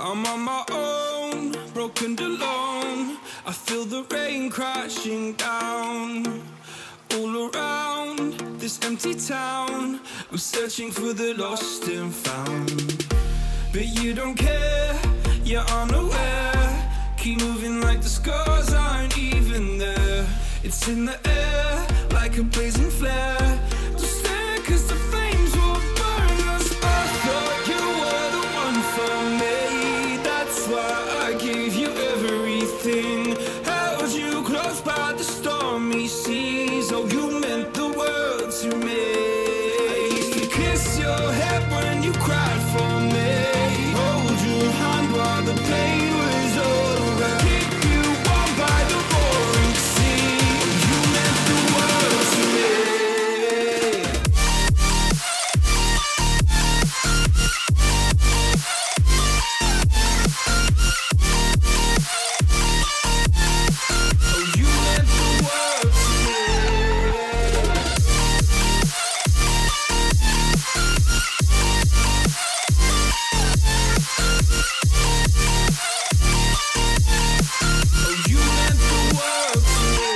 I'm on my own, broken and alone. I feel the rain crashing down all around this empty town. I'm searching for the lost and found, but you don't care, you're unaware. Keep moving like the scars aren't even there. It's in the air like a blazing flare. Don't stare 'cause the flames will burn us. I thought you were the one for me, that's why I gave you everything. Held you close by the stormy seas. Oh, you meant the world to me. I used to kiss your head when you cried for me, hold your hand while the pain was over, keep you warm by the roaring sea. Oh, you meant the world to me. Oh, you meant the world to me. Oh, you meant the world to me.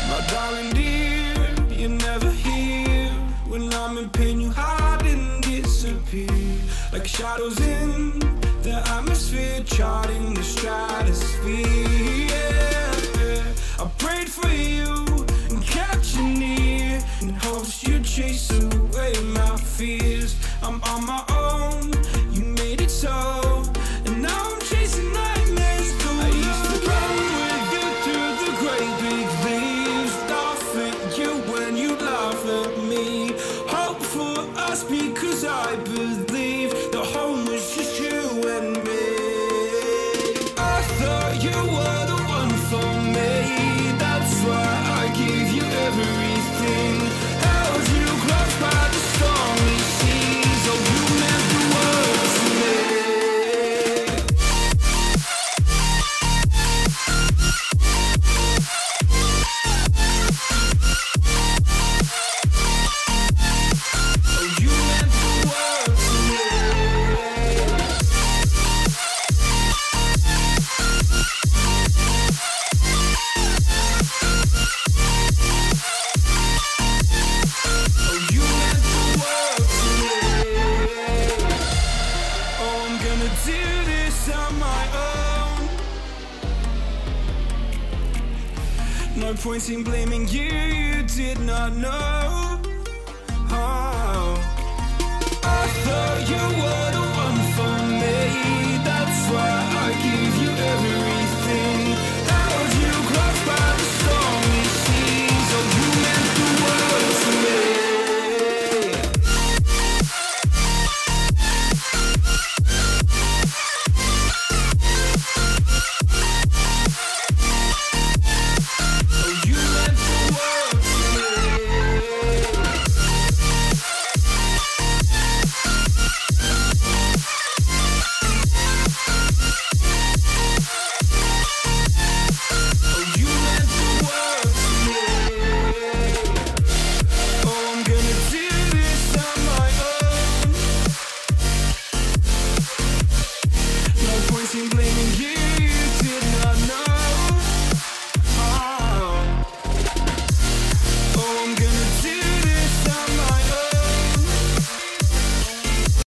My darling dear, you're never here. When I'm in pain, you hide and disappear like shadows in the atmosphere, charting the stratosphere. Yeah. I prayed for you and kept you near in hopes you'd chase away my fears. I'm on my own, you made it so, and now I'm chasing nightmares too. I used to run with you through the great big leaves, laugh at you when you laugh at me. Hope for us because I believe the home was just you and me. I thought you were the one for me, that's why I gave you everything. Held you close by the stormy seas. Oh, you meant the world to me. Oh, you meant the world to me. Oh, you meant the world to me. Oh, I'm gonna do this on my own. No point in blaming you, you did not know. Oh, I thought you were the